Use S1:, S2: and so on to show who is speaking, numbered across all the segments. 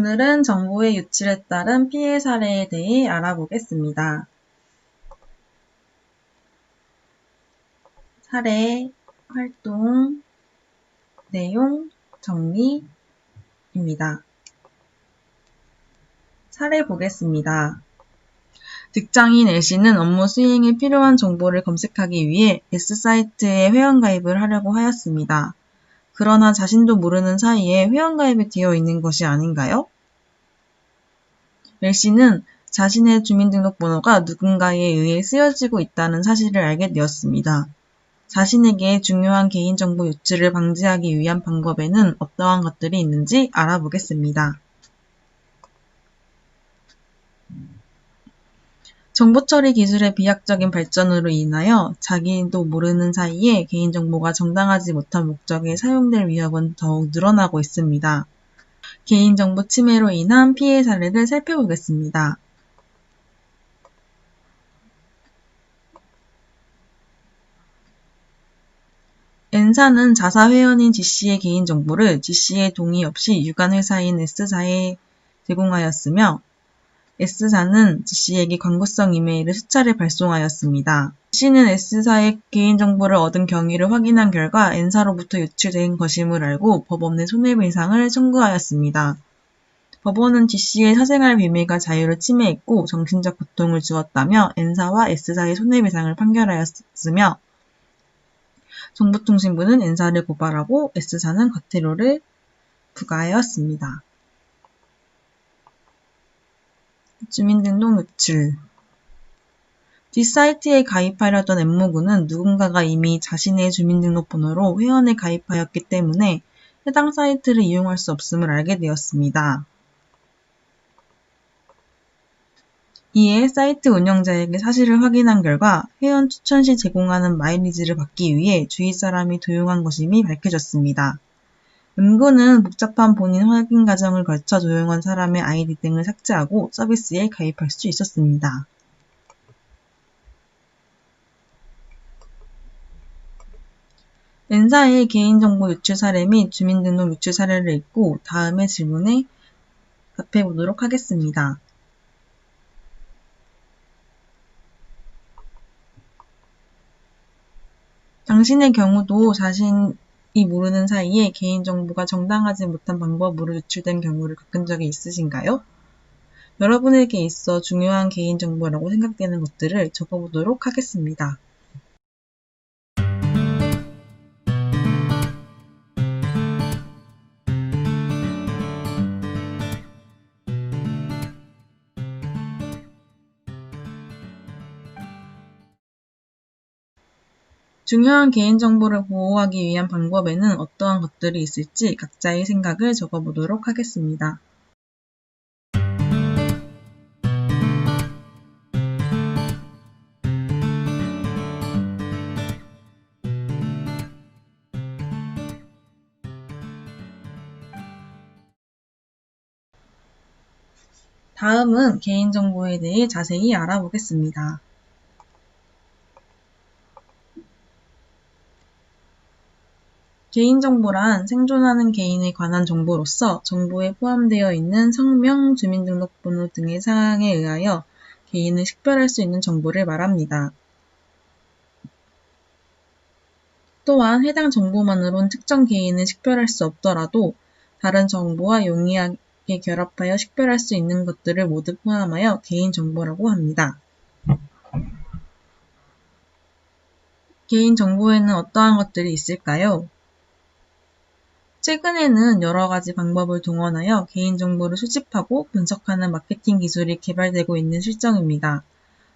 S1: 오늘은 정보의 유출에 따른 피해 사례에 대해 알아보겠습니다. 사례, 활동, 내용, 정리입니다. 사례 보겠습니다. 직장인 L씨는 업무 수행에 필요한 정보를 검색하기 위해 S사이트에 회원가입을 하려고 하였습니다. 그러나 자신도 모르는 사이에 회원가입이 되어 있는 것이 아닌가요? L씨는 자신의 주민등록번호가 누군가에 의해 쓰여지고 있다는 사실을 알게 되었습니다. 자신에게 중요한 개인정보 유출을 방지하기 위한 방법에는 어떠한 것들이 있는지 알아보겠습니다. 정보처리 기술의 비약적인 발전으로 인하여 자기도 모르는 사이에 개인정보가 정당하지 못한 목적에 사용될 위협은 더욱 늘어나고 있습니다. 개인정보 침해로 인한 피해 사례를 살펴보겠습니다. N사는 자사 회원인 G씨의 개인정보를 G씨의 동의 없이 유관 회사인 S사에 제공하였으며 S사는 G씨에게 광고성 이메일을 수차례 발송하였습니다. G씨는 S사의 개인정보를 얻은 경위를 확인한 결과 N사로부터 유출된 것임을 알고 법원 내 손해배상을 청구하였습니다. 법원은 G씨의 사생활 비밀과 자유를 침해했고 정신적 고통을 주었다며 N사와 S사의 손해배상을 판결하였으며 정보통신부는 N사를 고발하고 S사는 과태료를 부과하였습니다. 주민등록 유출. D사이트에 가입하려던 M모군은 누군가가 이미 자신의 주민등록번호로 회원에 가입하였기 때문에 해당 사이트를 이용할 수 없음을 알게 되었습니다. 이에 사이트 운영자에게 사실을 확인한 결과 회원 추천 시 제공하는 마일리지를 받기 위해 주위 사람이 도용한 것임이 밝혀졌습니다. M군은 복잡한 본인 확인 과정을 거쳐 도용한 사람의 아이디 등을 삭제하고 서비스에 가입할 수 있었습니다. N사의 개인정보 유출 사례 및 주민등록 유출 사례를 읽고 다음의 질문에 답해보도록 하겠습니다. 당신의 경우도 자신이 모르는 사이에 개인정보가 정당하지 못한 방법으로 유출된 경우를 겪은 적이 있으신가요? 여러분에게 있어 중요한 개인정보라고 생각되는 것들을 적어보도록 하겠습니다. 중요한 개인정보를 보호하기 위한 방법에는 어떠한 것들이 있을지 각자의 생각을 적어보도록 하겠습니다. 다음은 개인정보에 대해 자세히 알아보겠습니다. 개인정보란 생존하는 개인에 관한 정보로서 정보에 포함되어 있는 성명, 주민등록번호 등의 사항에 의하여 개인을 식별할 수 있는 정보를 말합니다. 또한 해당 정보만으론 특정 개인을 식별할 수 없더라도 다른 정보와 용이하게 결합하여 식별할 수 있는 것들을 모두 포함하여 개인정보라고 합니다. 개인정보에는 어떠한 것들이 있을까요? 최근에는 여러 가지 방법을 동원하여 개인정보를 수집하고 분석하는 마케팅 기술이 개발되고 있는 실정입니다.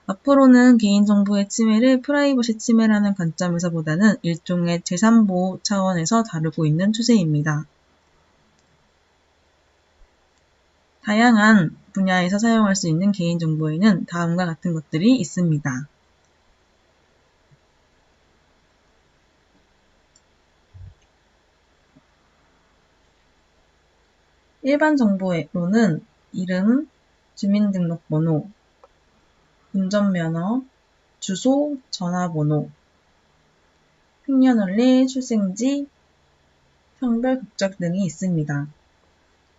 S1: 앞으로는 개인정보의 침해를 프라이버시 침해라는 관점에서 보다는 일종의 재산보호 차원에서 다루고 있는 추세입니다. 다양한 분야에서 사용할 수 있는 개인정보에는 다음과 같은 것들이 있습니다. 일반 정보로는 이름, 주민등록번호, 운전면허, 주소, 전화번호, 생년월일, 출생지, 성별, 국적 등이 있습니다.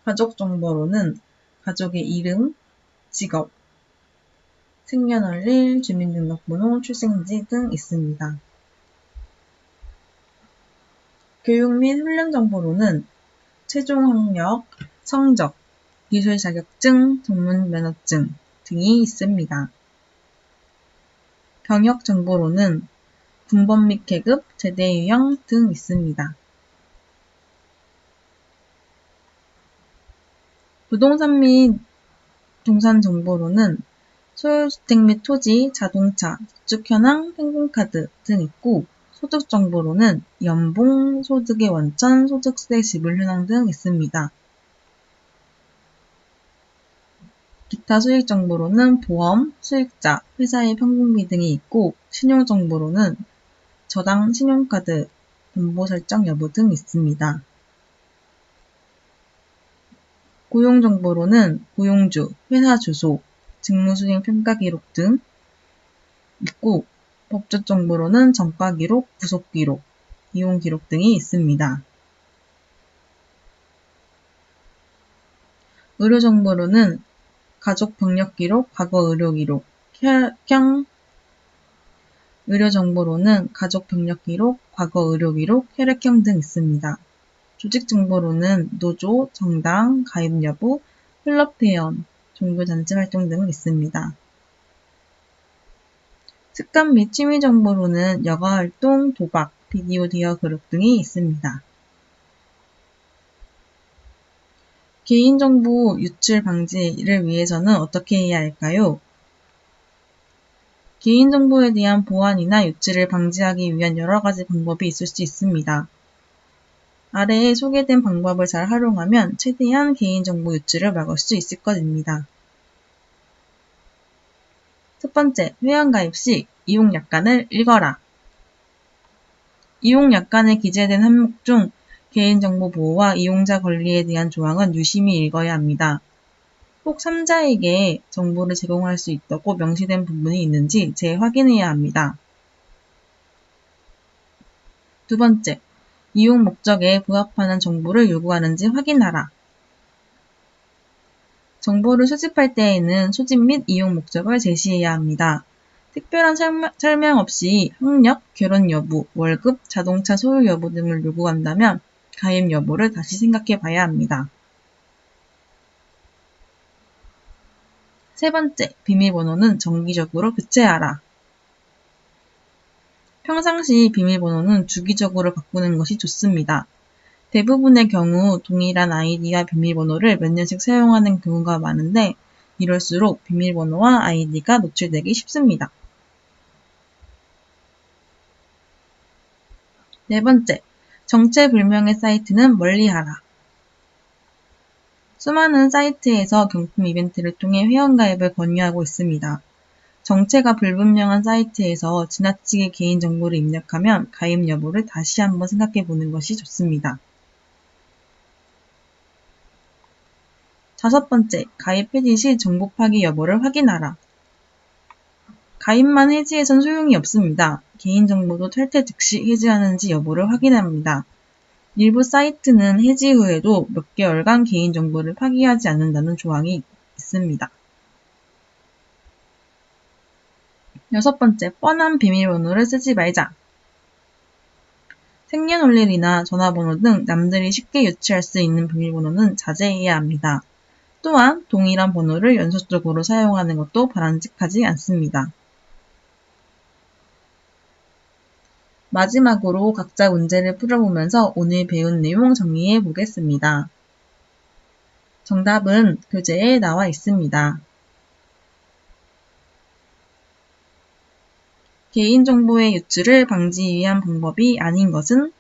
S1: 가족 정보로는 가족의 이름, 직업, 생년월일, 주민등록번호, 출생지 등 있습니다. 교육 및 훈련 정보로는 최종 학력, 성적, 기술 자격증, 전문 면허증 등이 있습니다. 병역 정보로는 군번 및 계급, 제대 유형 등 있습니다. 부동산 및 동산 정보로는 소유주택 및 토지, 자동차, 저축 현황, 현금카드 등 있고, 소득 정보로는 연봉, 소득의 원천, 소득세 지불 현황 등 있습니다. 기타 수익 정보로는 보험, 수익자, 회사의 평균비 등이 있고, 신용 정보로는 저당 신용카드, 담보 설정 여부 등 있습니다. 고용 정보로는 고용주, 회사 주소, 직무수행 평가 기록 등 있고, 법적 정보로는 전과 기록, 구속 기록, 이용 기록 등이 있습니다. 의료 정보로는 가족 병력 기록, 과거 의료 기록, 의료 정보로는 가족 병력 기록, 과거 의료 기록, 혈액형 등 있습니다. 조직 정보로는 노조, 정당, 가입 여부, 클럽 회원, 종교단체 활동 등 있습니다. 습관 및 취미 정보로는 여가 활동, 도박, 비디오 대여 그룹 등이 있습니다. 개인정보 유출 방지를 위해서는 어떻게 해야 할까요? 개인정보에 대한 보안이나 유출을 방지하기 위한 여러 가지 방법이 있을 수 있습니다. 아래에 소개된 방법을 잘 활용하면 최대한 개인정보 유출을 막을 수 있을 것입니다. 첫 번째, 회원가입 시 이용약관을 읽어라. 이용약관에 기재된 항목 중 개인정보 보호와 이용자 권리에 대한 조항은 유심히 읽어야 합니다. 혹 3자에게 정보를 제공할 수 있다고 명시된 부분이 있는지 재확인해야 합니다. 두 번째, 이용 목적에 부합하는 정보를 요구하는지 확인하라. 정보를 수집할 때에는 수집 및 이용 목적을 제시해야 합니다. 특별한 설명 없이 학력, 결혼 여부, 월급, 자동차 소유 여부 등을 요구한다면 가입 여부를 다시 생각해 봐야 합니다. 세 번째, 비밀번호는 정기적으로 교체하라. 평상시 비밀번호는 주기적으로 바꾸는 것이 좋습니다. 대부분의 경우 동일한 아이디와 비밀번호를 몇 년씩 사용하는 경우가 많은데 이럴수록 비밀번호와 아이디가 노출되기 쉽습니다. 네 번째, 정체불명의 사이트는 멀리하라. 수많은 사이트에서 경품 이벤트를 통해 회원가입을 권유하고 있습니다. 정체가 불분명한 사이트에서 지나치게 개인정보를 입력하면 가입 여부를 다시 한번 생각해 보는 것이 좋습니다. 다섯 번째, 가입 해지 시 정보 파기 여부를 확인하라. 가입만 해지해선 소용이 없습니다. 개인정보도 탈퇴 즉시 해지하는지 여부를 확인합니다. 일부 사이트는 해지 후에도 몇 개월간 개인정보를 파기하지 않는다는 조항이 있습니다. 여섯 번째, 뻔한 비밀번호를 쓰지 말자. 생년월일이나 전화번호 등 남들이 쉽게 유추할 수 있는 비밀번호는 자제해야 합니다. 또한 동일한 번호를 연속적으로 사용하는 것도 바람직하지 않습니다. 마지막으로 각자 문제를 풀어보면서 오늘 배운 내용 정리해 보겠습니다. 정답은 교재에 나와 있습니다. 개인정보의 유출을 방지하기 위한 방법이 아닌 것은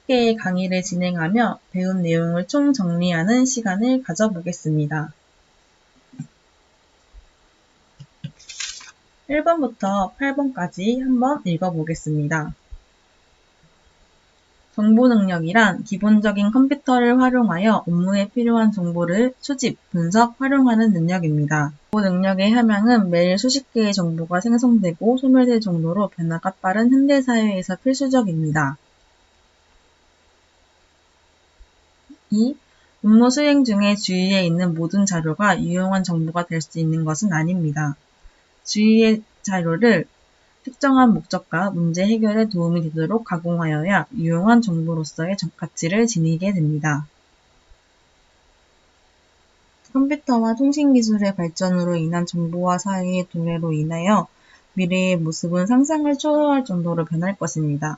S1: 개의 강의를 진행하며 배운 내용을 총정리하는 시간을 가져보겠습니다. 1번부터 8번까지 한번 읽어보겠습니다. 정보 능력이란 기본적인 컴퓨터를 활용하여 업무에 필요한 정보를 수집, 분석, 활용하는 능력입니다. 정보 능력의 함양은 매일 수십 개의 정보가 생성되고 소멸될 정도로 변화가 빠른 현대사회에서 필수적입니다. 2. 업무 수행 중에 주위에 있는 모든 자료가 유용한 정보가 될 수 있는 것은 아닙니다. 주위의 자료를 특정한 목적과 문제 해결에 도움이 되도록 가공하여야 유용한 정보로서의 가치를 지니게 됩니다. 컴퓨터와 통신기술의 발전으로 인한 정보화 사회의 도래로 인하여 미래의 모습은 상상을 초월할 정도로 변할 것입니다.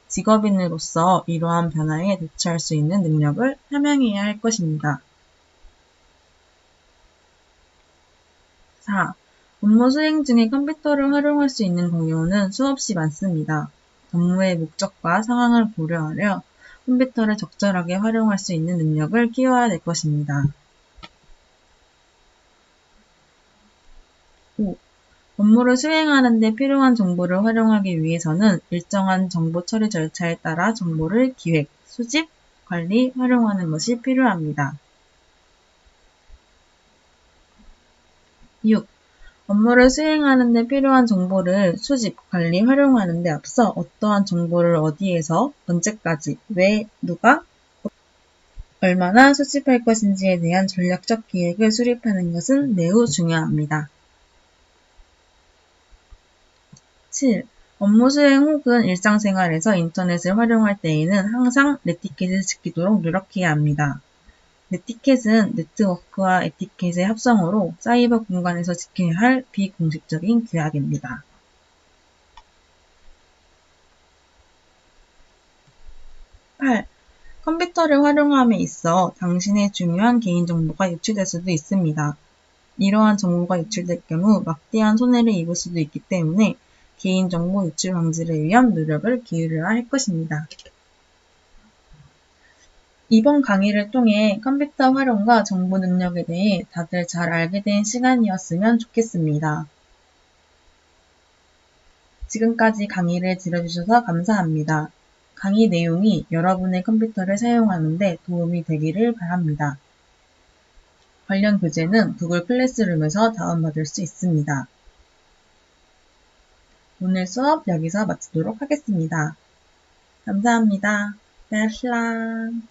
S1: 직업인으로서 이러한 변화에 대처할 수 있는 능력을 함양해야 할 것입니다. 4. 업무 수행 중에 컴퓨터를 활용할 수 있는 경우는 수없이 많습니다. 업무의 목적과 상황을 고려하려 컴퓨터를 적절하게 활용할 수 있는 능력을 키워야 될 것입니다. 5. 업무를 수행하는 데 필요한 정보를 활용하기 위해서는 일정한 정보 처리 절차에 따라 정보를 기획, 수집, 관리, 활용하는 것이 필요합니다. 6. 업무를 수행하는 데 필요한 정보를 수집, 관리, 활용하는 데 앞서 어떠한 정보를 어디에서, 언제까지, 왜, 누가, 얼마나 수집할 것인지에 대한 전략적 계획을 수립하는 것은 매우 중요합니다. 7. 업무 수행 혹은 일상생활에서 인터넷을 활용할 때에는 항상 네티켓을 지키도록 노력해야 합니다. 네티켓은 네트워크와 에티켓의 합성어로 사이버 공간에서 지켜야 할 비공식적인 규약입니다. 8. 컴퓨터를 활용함에 있어 당신의 중요한 개인정보가 유출될 수도 있습니다. 이러한 정보가 유출될 경우 막대한 손해를 입을 수도 있기 때문에 개인정보 유출 방지를 위한 노력을 기울여야 할 것입니다. 이번 강의를 통해 컴퓨터 활용과 정보 능력에 대해 다들 잘 알게 된 시간이었으면 좋겠습니다. 지금까지 강의를 들어주셔서 감사합니다. 강의 내용이 여러분의 컴퓨터를 사용하는 데 도움이 되기를 바랍니다. 관련 교재는 구글 클래스룸에서 다운받을 수 있습니다. 오늘 수업 여기서 마치도록 하겠습니다. 감사합니다. 베르슬랑